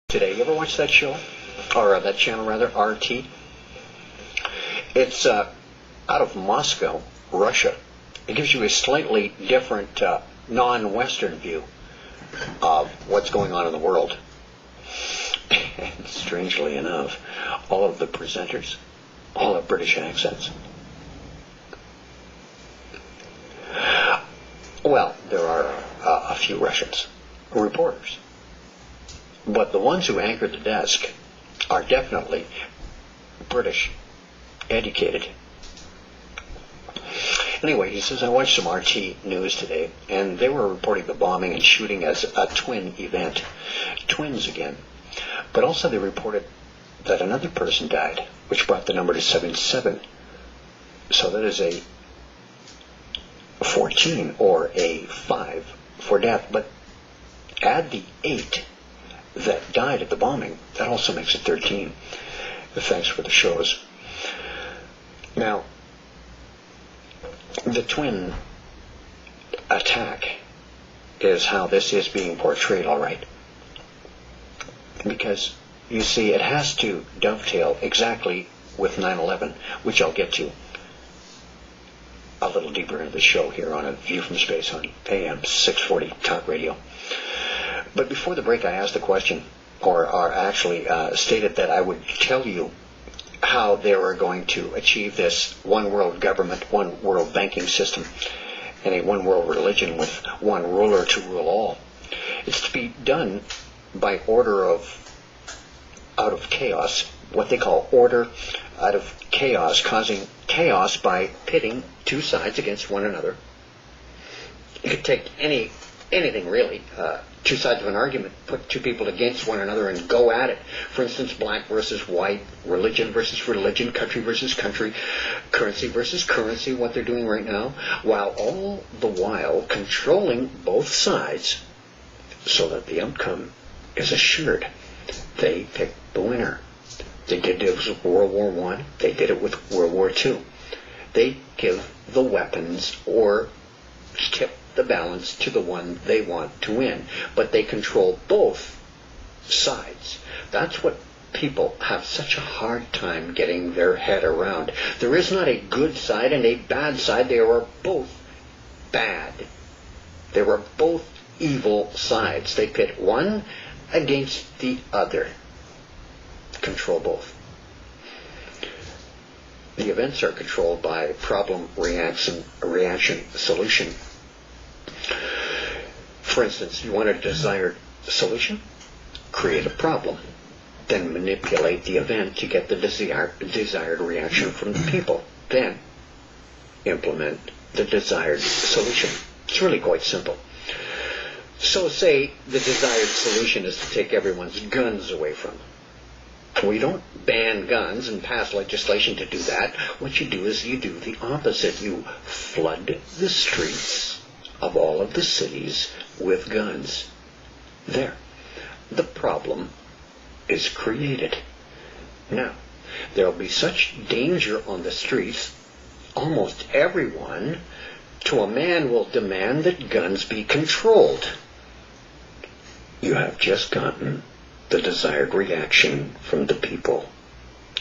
Today. You ever watch that show? Or that channel rather, RT? It's out of Moscow, Russia. It gives you a slightly different, non-Western view of what's going on in the world. And strangely enough, all of the presenters all have British accents. Well, there are a few Russians, reporters. But the ones who anchor the desk are definitely British, educated. Anyway, he says, I watched some RT news today, and they were reporting the bombing and shooting as a twin event. Twins again. But also they reported that another person died, which brought the number to 77. So that is a 14 or a 5 for death. But add the 8 that died at the bombing, that also makes it 13. Thanks for the shows. Now, the twin attack is how this is being portrayed, all right. Because, you see, it has to dovetail exactly with 9/11, which I'll get to a little deeper into the show here on A View from Space on AM 640 Talk Radio. But before the break, I asked the question, or actually stated that I would tell you how they were going to achieve this one world government, one world banking system, and a one world religion with one ruler to rule all. It's to be done by order out of chaos, what they call order out of chaos, causing chaos by pitting two sides against one another. You could take anything really, two sides of an argument, put two people against one another and go at it. For instance, black versus white, religion versus religion, country versus country, currency versus currency, what they're doing right now, while all the while controlling both sides so that the outcome is assured. They pick the winner. They did it with World War I. They did it with World War II. They give the weapons or tip the balance to the one they want to win. But they control both sides. That's what people have such a hard time getting their head around. There is not a good side and a bad side. They are both bad. They are both evil sides. They pit one against the other. Control both. The events are controlled by problem, reaction, solution. For instance, you want a desired solution? Create a problem. Then manipulate the event to get the desired reaction from the people. Then implement the desired solution. It's really quite simple. So say the desired solution is to take everyone's guns away from them. We don't ban guns and pass legislation to do that. What you do is you do the opposite. You flood the streets of all of the cities with guns. There. The problem is created. Now, there'll be such danger on the streets, almost everyone, to a man will demand that guns be controlled. You have just gotten the desired reaction from the people.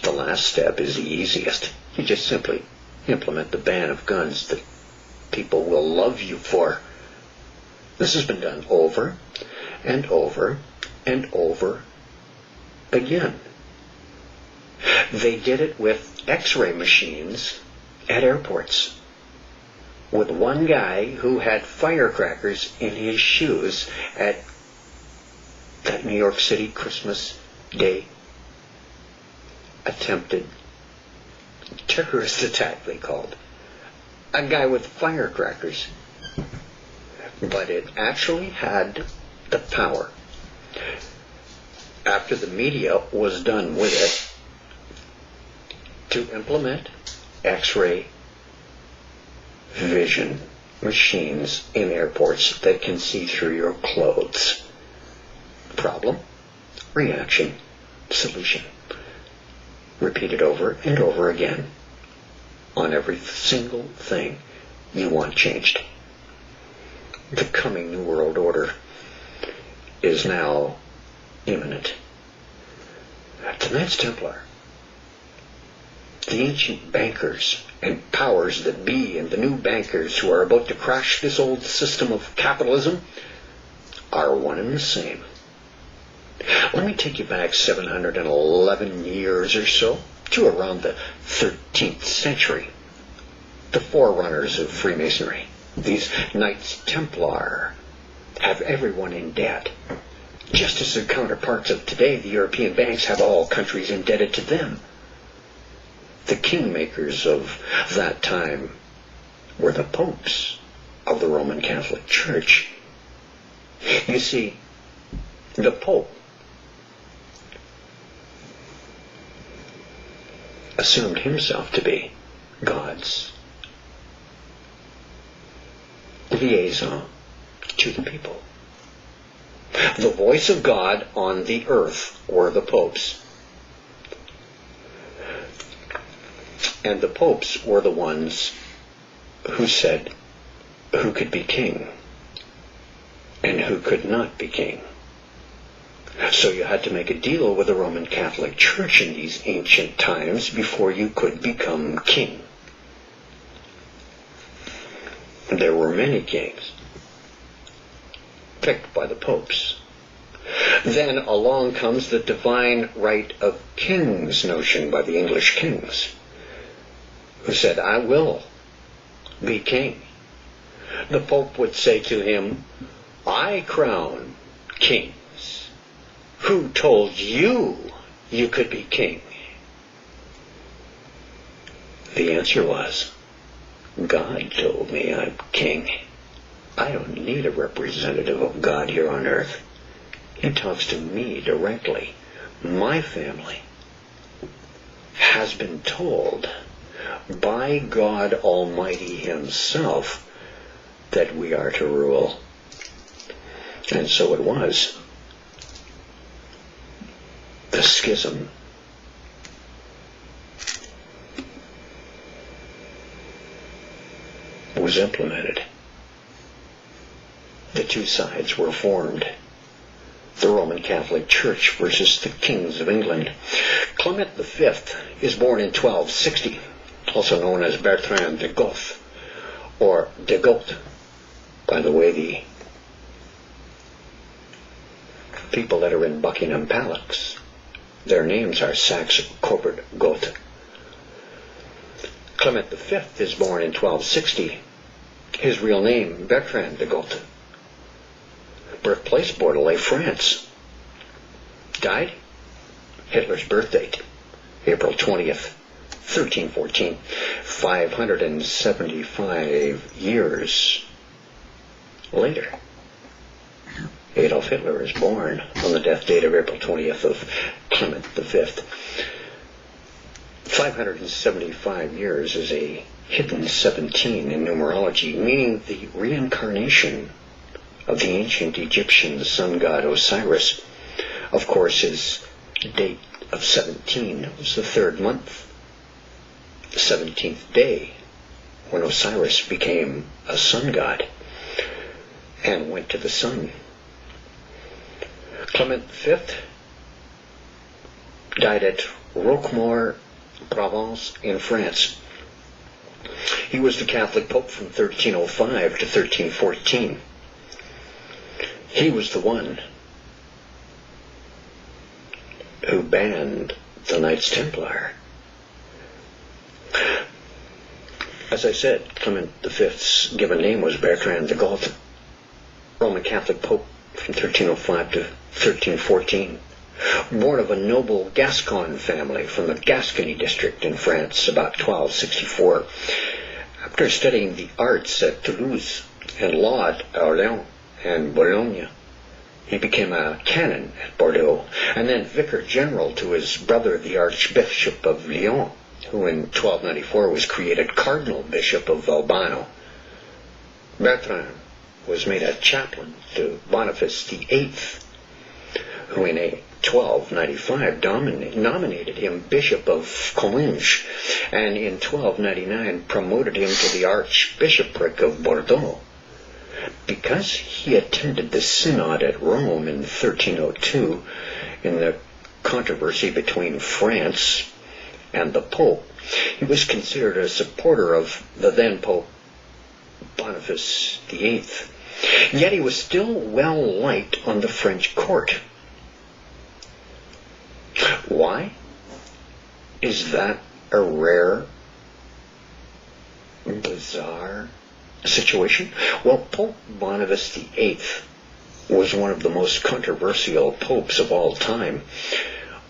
The last step is the easiest. You just simply implement the ban of guns that people will love you for. This has been done over and over and over again. They did it with X-ray machines at airports, with one guy who had firecrackers in his shoes at that New York City Christmas Day attempted terrorist attack, they called. A guy with firecrackers. But it actually had the power, after the media was done with it, to implement X-ray vision machines in airports that can see through your clothes. Problem, reaction, solution. Repeated over and over again on every single thing you want changed. The coming New World Order is now imminent. The Knights Templar, the ancient bankers and powers that be, and the new bankers who are about to crash this old system of capitalism, are one and the same. Let me take you back 711 years or so to around the 13th century. The forerunners of Freemasonry, these Knights Templar, have everyone in debt. Just as their counterparts of today, the European banks, have all countries indebted to them. The kingmakers of that time were the popes of the Roman Catholic Church. You see, the Pope assumed himself to be God's liaison to the people. The voice of God on the earth were the popes. And the popes were the ones who said who could be king and who could not be king. So you had to make a deal with the Roman Catholic Church in these ancient times before you could become king. There were many kings picked by the popes. Then along comes the divine right of kings notion by the English kings, who said, I will be king. The Pope would say to him, I crown kings. Who told you you could be king? The answer was, God told me I'm king. I don't need a representative of God here on earth. He talks to me directly. My family has been told by God Almighty Himself that we are to rule. And so it was. The schism was implemented. The two sides were formed. The Roman Catholic Church versus the kings of England. Clement V is born in 1260, also known as Bertrand de Goth, or de Goth. By the way, the people that are in Buckingham Palace, their names are Saxe-Coburg-Gotha. Clement V is born in 1260. His real name, Bertrand de Goth. Birthplace, Bordelais, France. Died, Hitler's birth date, April 20th, 1314. 575 years later, Adolf Hitler is born on the death date of April 20th of Clement V. 575 years is a hidden 17 in numerology, meaning the reincarnation of the ancient Egyptian sun god Osiris. Of course, his date of 17 was the third month, the 17th day, when Osiris became a sun god and went to the sun. Clement V died at Roquemaure, Provence, in France. He was the Catholic Pope from 1305 to 1314. He was the one who banned the Knights Templar. As I said, Clement V's given name was Bertrand de Goth, Roman Catholic Pope from 1305 to 1314. Born of a noble Gascon family from the Gascony district in France about 1264. After studying the arts at Toulouse and law at Orléans and Bologna, he became a canon at Bordeaux, and then vicar general to his brother, the Archbishop of Lyon, who in 1294 was created Cardinal Bishop of Albano. Bertrand was made a chaplain to Boniface VIII, who in 1295 nominated him Bishop of Comminges, and in 1299 promoted him to the Archbishopric of Bordeaux. Because he attended the synod at Rome in 1302 in the controversy between France and the Pope. He was considered a supporter of the then Pope Boniface VIII, yet he was still well liked on the French court. Why? Is that a rare, bizarre situation? Well, Pope Boniface VIII was one of the most controversial popes of all time.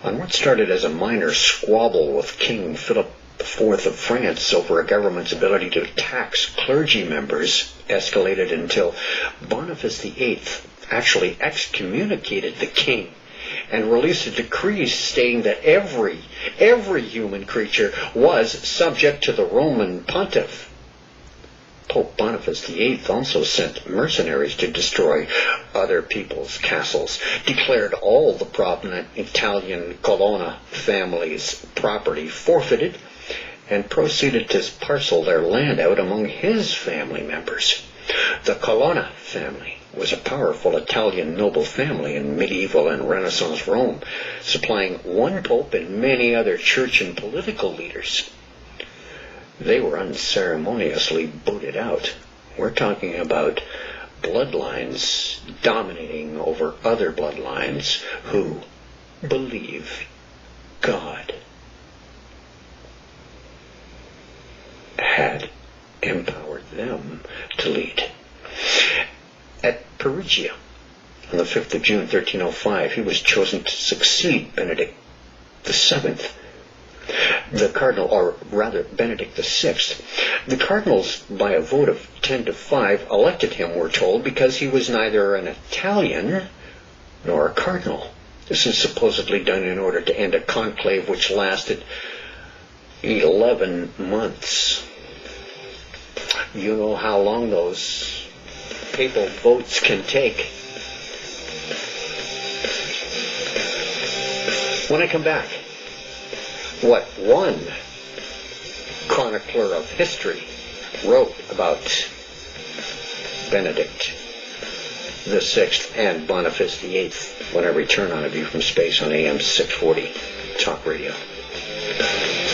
On what started as a minor squabble with King Philip IV of France over a government's ability to tax clergy members escalated until Boniface VIII actually excommunicated the king and released a decree stating that every human creature was subject to the Roman pontiff. Pope Boniface VIII also sent mercenaries to destroy other people's castles, declared all the prominent Italian Colonna family's property forfeited, and proceeded to parcel their land out among his family members. The Colonna family was a powerful Italian noble family in medieval and Renaissance Rome, supplying one pope and many other church and political leaders. They were unceremoniously booted out. We're talking about bloodlines dominating over other bloodlines who believe God had empowered them to lead. At Perugia, on the 5th of June, 1305, he was chosen to succeed Benedict VII. The cardinal, or rather Benedict VI. The cardinals, by a vote of 10-5, elected him, we're told, because he was neither an Italian nor a cardinal. This is supposedly done in order to end a conclave which lasted 11 months. You know how long those papal votes can take. When I come back, what one chronicler of history wrote about Benedict VI and Boniface VIII when I return on A View from Space on AM 640 Talk Radio.